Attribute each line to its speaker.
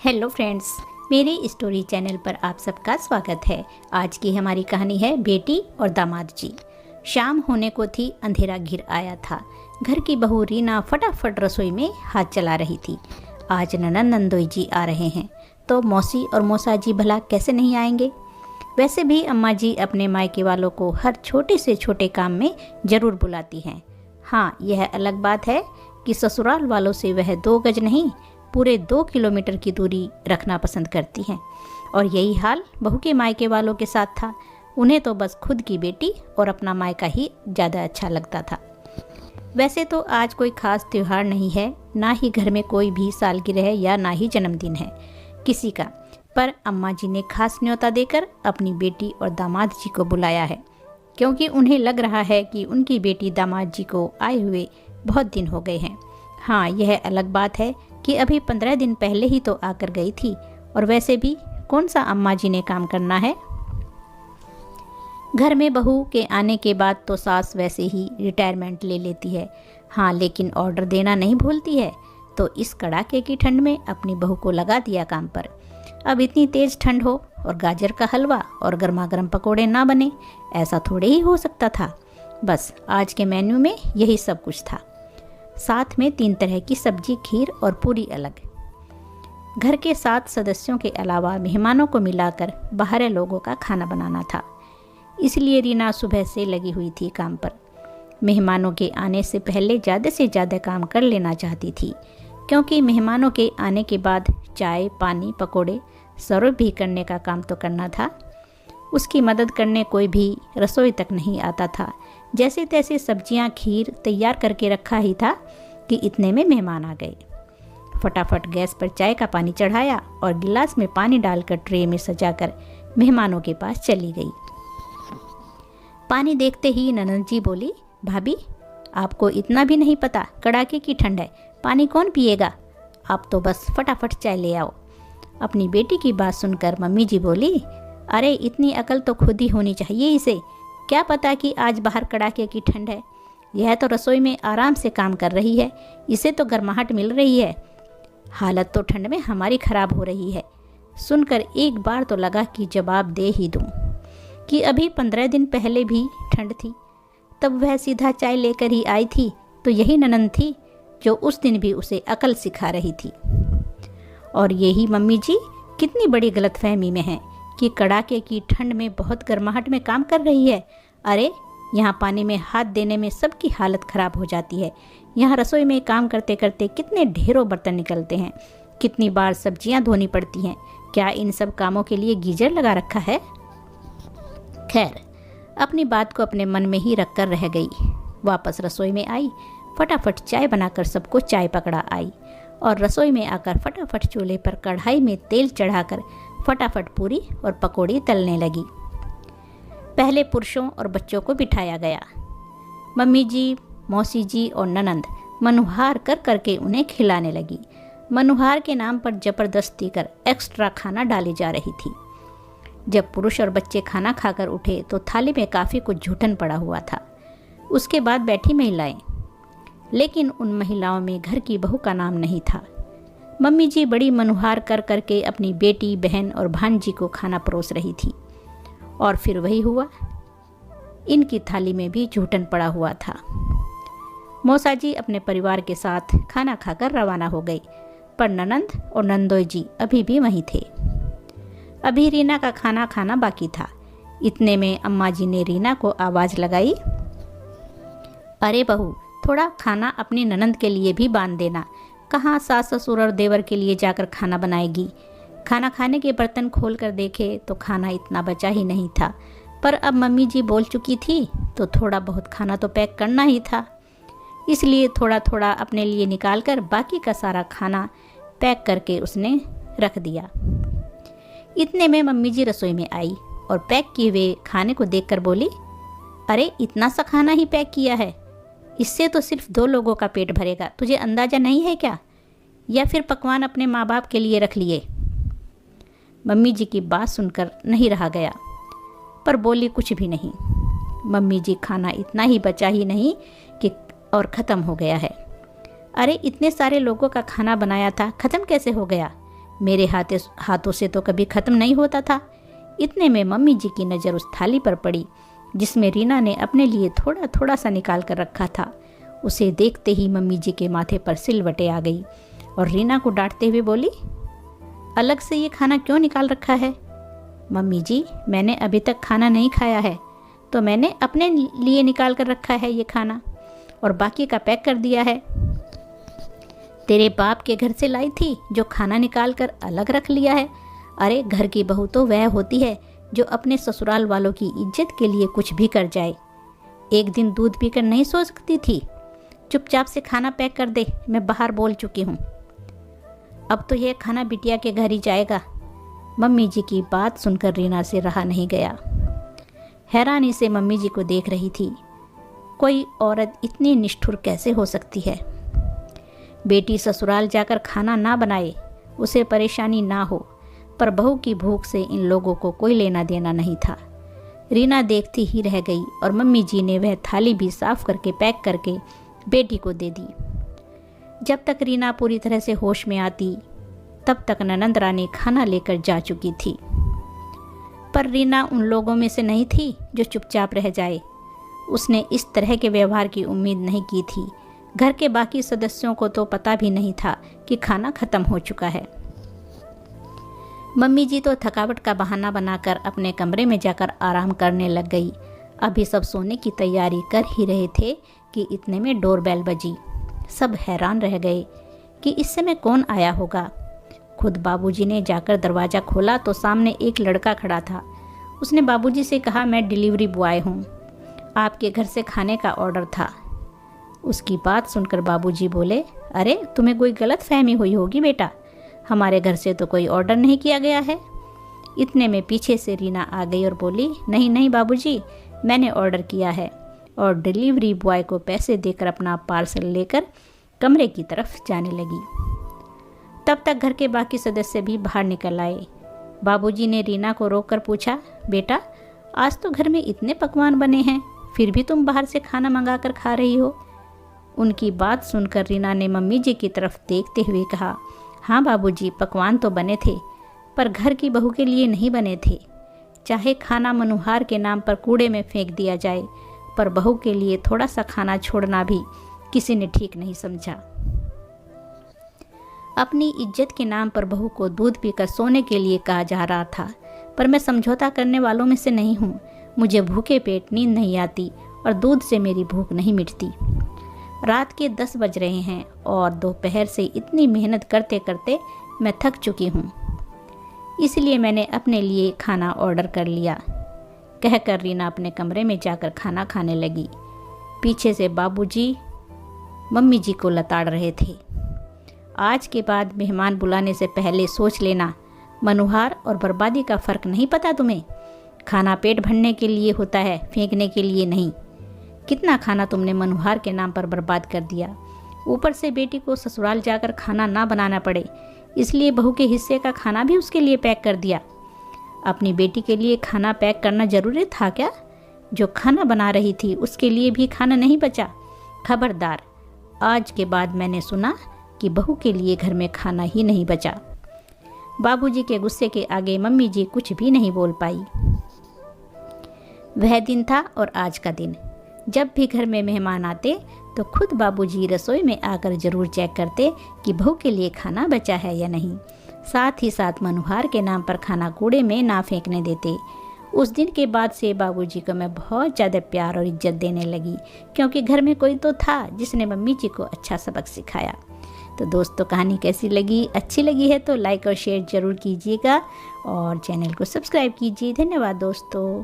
Speaker 1: Hello friends, मेरे story channel पर आप सबका स्वागत है। आज की हमारी कहानी है बेटी और दामाद जी। शाम होने को थी, अंधेरा घिर आया था। घर की बहू रीना फटाफट रसोई में हाथ चला रही थी। आज ननंद नंदोई जी आ रहे हैं तो मौसी और मौसा जी भला कैसे नहीं आएंगे। वैसे भी अम्मा जी अपने मायके वालों को हर छोटे से छोटे काम में ज़रूर बुलाती हैं। हाँ, यह अलग बात है कि ससुराल वालों से वह 2 गज नहीं पूरे 2 किलोमीटर की दूरी रखना पसंद करती हैं। और यही हाल बहू के मायके वालों के साथ था। उन्हें तो बस खुद की बेटी और अपना मायका ही ज़्यादा अच्छा लगता था। वैसे तो आज कोई ख़ास त्यौहार नहीं है, ना ही घर में कोई भी सालगिरह है या ना ही जन्मदिन है किसी का, पर अम्मा जी ने खास न्योता देकर अपनी बेटी और दामाद जी को बुलाया है, क्योंकि उन्हें लग रहा है कि उनकी बेटी दामाद जी को आए हुए बहुत दिन हो गए हैं। हाँ, यह अलग बात है कि अभी 15 दिन पहले ही तो आकर गई थी, और वैसे भी कौन सा अम्मा जी ने काम करना है। घर में बहू के आने के बाद तो सास वैसे ही रिटायरमेंट ले लेती है। हाँ, लेकिन ऑर्डर देना नहीं भूलती है। तो इस कड़ाके की ठंड में अपनी बहू को लगा दिया काम पर। अब इतनी तेज़ ठंड हो और गाजर का हलवा और गर्मा गर्म पकौड़े ना बने, ऐसा थोड़े ही हो सकता था। बस आज के मेन्यू में यही सब कुछ था, साथ में 3 तरह की सब्जी, खीर और पूरी अलग। घर के 7 सदस्यों के अलावा मेहमानों को मिलाकर 12 लोगों का खाना बनाना था। इसलिए रीना सुबह से लगी हुई थी काम पर। मेहमानों के आने से पहले ज़्यादा से ज़्यादा काम कर लेना चाहती थी, क्योंकि मेहमानों के आने के बाद चाय, पानी, पकोड़े सर्व भी करने का काम तो करना था। उसकी मदद करने कोई भी रसोई तक नहीं आता था। जैसे तैसे सब्जियां, खीर तैयार करके रखा ही था कि इतने में मेहमान आ गए। फटाफट गैस पर चाय का पानी चढ़ाया और गिलास में पानी डालकर ट्रे में सजाकर मेहमानों के पास चली गई। पानी देखते ही ननद जी बोली, भाभी आपको इतना भी नहीं पता, कड़ाके की ठंड है, पानी कौन पिएगा, आप तो बस फटाफट चाय ले आओ। अपनी बेटी की बात सुनकर मम्मी जी बोली, अरे इतनी अकल तो खुद ही होनी चाहिए इसे, क्या पता कि आज बाहर कड़ाके की ठंड है। यह तो रसोई में आराम से काम कर रही है, इसे तो गर्माहट मिल रही है। हालत तो ठंड में हमारी खराब हो रही है। सुनकर एक बार तो लगा कि जवाब दे ही दूं कि अभी 15 दिन पहले भी ठंड थी, तब वह सीधा चाय लेकर ही आई थी। तो यही ननंद थी जो उस दिन भी उसे अकल सिखा रही थी। और यही मम्मी जी कितनी बड़ी गलतफहमी में है कि कड़ाके की ठंड में बहुत गर्माहट में काम कर रही है। अरे यहाँ पानी में हाथ देने में सबकी हालत ख़राब हो जाती है। यहाँ रसोई में काम करते करते कितने ढेरों बर्तन निकलते हैं, कितनी बार सब्जियाँ धोनी पड़ती हैं। क्या इन सब कामों के लिए गीजर लगा रखा है। खैर, अपनी बात को अपने मन में ही रख कर रह गई। वापस रसोई में आई, फटाफट चाय बनाकर सबको चाय पकड़ा आई, और रसोई में आकर फटाफट चूल्हे पर कढ़ाई में तेल चढ़ाकर फटाफट पूरी और पकौड़ी तलने लगी। पहले पुरुषों और बच्चों को बिठाया गया। मम्मी जी, मौसी जी और ननंद मनुहार कर करके उन्हें खिलाने लगी। मनुहार के नाम पर जबरदस्ती कर एक्स्ट्रा खाना डाली जा रही थी। जब पुरुष और बच्चे खाना खाकर उठे तो थाली में काफ़ी कुछ झूठन पड़ा हुआ था। उसके बाद बैठी महिलाएं, लेकिन उन महिलाओं में घर की बहू का नाम नहीं था। मम्मी जी बड़ी मनुहार कर करके अपनी बेटी, बहन और भांजी को खाना परोस रही थी। और फिर वही हुआ, इनकी थाली में भी झूठन पड़ा हुआ था। मौसा जी अपने परिवार के साथ खाना खाकर रवाना हो गई, पर ननंद और नंदोई जी अभी भी वहीं थे। अभी रीना का खाना खाना बाकी था। इतने में अम्मा जी ने रीना को आवाज़ लगाई, अरे बहू, थोड़ा खाना अपनी ननंद के लिए भी बांध देना। कहाँ सास ससुर और देवर के लिए जाकर खाना बनाएगी। खाना खाने के बर्तन खोल कर देखे तो खाना इतना बचा ही नहीं था, पर अब मम्मी जी बोल चुकी थी तो थोड़ा बहुत खाना तो पैक करना ही था। इसलिए थोड़ा थोड़ा अपने लिए निकाल कर बाकी का सारा खाना पैक करके उसने रख दिया। इतने में मम्मी जी रसोई में आई और पैक किए हुए खाने को देखकर बोली, अरे इतना सा खाना ही पैक किया है, इससे तो सिर्फ 2 लोगों का पेट भरेगा, तुझे अंदाज़ा नहीं है क्या, या फिर पकवान अपने माँ बाप के लिए रख लिए। मम्मी जी की बात सुनकर नहीं रहा गया, पर बोली कुछ भी नहीं। मम्मी जी, खाना इतना ही बचा ही नहीं कि और ख़त्म हो गया है। अरे इतने सारे लोगों का खाना बनाया था, ख़त्म कैसे हो गया। मेरे हाथों से तो कभी ख़त्म नहीं होता था। इतने में मम्मी जी की नज़र उस थाली पर पड़ी जिसमें रीना ने अपने लिए थोड़ा थोड़ा सा निकाल कर रखा था। उसे देखते ही मम्मी जी के माथे पर सिलवटें आ गई और रीना को डांटते हुए बोली, अलग से ये खाना क्यों निकाल रखा है? मम्मी जी, मैंने अभी तक खाना नहीं खाया है, तो मैंने अपने लिए निकाल कर रखा है ये खाना और बाकी का पैक कर दिया है। तेरे बाप के घर से लाई थी जो खाना निकाल कर अलग रख लिया है। अरे घर की बहू तो वह होती है जो अपने ससुराल वालों की इज्जत के लिए कुछ भी कर जाए। एक दिन दूध पीकर नहीं सो सकती थी? चुपचाप से खाना पैक कर दे, मैं बाहर बोल चुकी हूँ। अब तो यह खाना बिटिया के घर ही जाएगा। मम्मी जी की बात सुनकर रीना से रहा नहीं गया। हैरानी से मम्मी जी को देख रही थी। कोई औरत इतनी निष्ठुर कैसे हो सकती है? बेटी ससुराल जाकर खाना ना बनाए, उसे परेशानी ना हो, पर बहू की भूख से इन लोगों को कोई लेना देना नहीं था। रीना देखती ही रह गई और मम्मी जी ने वह थाली भी साफ करके पैक करके बेटी को दे दी। जब तक रीना पूरी तरह से होश में आती तब तक ननंद रानी खाना लेकर जा चुकी थी। पर रीना उन लोगों में से नहीं थी जो चुपचाप रह जाए। उसने इस तरह के व्यवहार की उम्मीद नहीं की थी। घर के बाकी सदस्यों को तो पता भी नहीं था कि खाना खत्म हो चुका है। मम्मी जी तो थकावट का बहाना बनाकर अपने कमरे में जाकर आराम करने लग गई। अभी सब सोने की तैयारी कर ही रहे थे कि इतने में डोरबेल बजी। सब हैरान रह गए कि इस समय कौन आया होगा। खुद बाबूजी ने जाकर दरवाज़ा खोला तो सामने एक लड़का खड़ा था। उसने बाबूजी से कहा, मैं डिलीवरी बॉय हूँ, आपके घर से खाने का ऑर्डर था। उसकी बात सुनकर बाबूजी बोले, अरे तुम्हें कोई गलत फहमी हुई होगी बेटा, हमारे घर से तो कोई ऑर्डर नहीं किया गया है। इतने में पीछे से रीना आ गई और बोली, नहीं नहीं बाबूजी, मैंने ऑर्डर किया है, और डिलीवरी बॉय को पैसे देकर अपना पार्सल लेकर कमरे की तरफ जाने लगी। तब तक घर के बाकी सदस्य भी बाहर निकल आए। बाबूजी ने रीना को रोककर पूछा, बेटा आज तो घर में इतने पकवान बने हैं, फिर भी तुम बाहर से खाना मंगा कर खा रही हो? उनकी बात सुनकर रीना ने मम्मी जी की तरफ देखते हुए कहा, हाँ बाबूजी, पकवान तो बने थे, पर घर की बहू के लिए नहीं बने थे। चाहे खाना मनुहार के नाम पर कूड़े में फेंक दिया जाए, पर बहू के लिए थोड़ा सा खाना छोड़ना भी किसी ने ठीक नहीं समझा। अपनी इज्जत के नाम पर बहू को दूध पीकर सोने के लिए कहा जा रहा था, पर मैं समझौता करने वालों में से नहीं हूँ। मुझे भूखे पेट नींद नहीं आती और दूध से मेरी भूख नहीं मिटती। रात के 10 बज रहे हैं और दोपहर से इतनी मेहनत करते करते मैं थक चुकी हूँ, इसलिए मैंने अपने लिए खाना ऑर्डर कर लिया। कहकर रीना अपने कमरे में जाकर खाना खाने लगी। पीछे से बाबूजी मम्मी जी को लताड़ रहे थे। आज के बाद मेहमान बुलाने से पहले सोच लेना, मनुहार और बर्बादी का फ़र्क नहीं पता तुम्हें? खाना पेट भरने के लिए होता है, फेंकने के लिए नहीं। कितना खाना तुमने मनुहार के नाम पर बर्बाद कर दिया। ऊपर से बेटी को ससुराल जाकर खाना ना बनाना पड़े, इसलिए बहू के हिस्से का खाना भी उसके लिए पैक कर दिया। अपनी बेटी के लिए खाना पैक करना ज़रूरी था क्या? जो खाना बना रही थी उसके लिए भी खाना नहीं बचा। खबरदार, आज के बाद मैंने सुना कि बहू के लिए घर में खाना ही नहीं बचा। बाबूजी के गुस्से के आगे मम्मी जी कुछ भी नहीं बोल पाई। वह दिन था और आज का दिन, जब भी घर में मेहमान आते तो खुद बाबूजी रसोई में आकर ज़रूर चेक करते कि बहू के लिए खाना बचा है या नहीं। साथ ही साथ मनुहार के नाम पर खाना कूड़े में ना फेंकने देते। उस दिन के बाद से बाबूजी को मैं बहुत ज़्यादा प्यार और इज्जत देने लगी, क्योंकि घर में कोई तो था जिसने मम्मी जी को अच्छा सबक सिखाया। तो दोस्तों, कहानी कैसी लगी? अच्छी लगी है तो लाइक और शेयर ज़रूर कीजिएगा और चैनल को सब्सक्राइब कीजिए। धन्यवाद दोस्तों।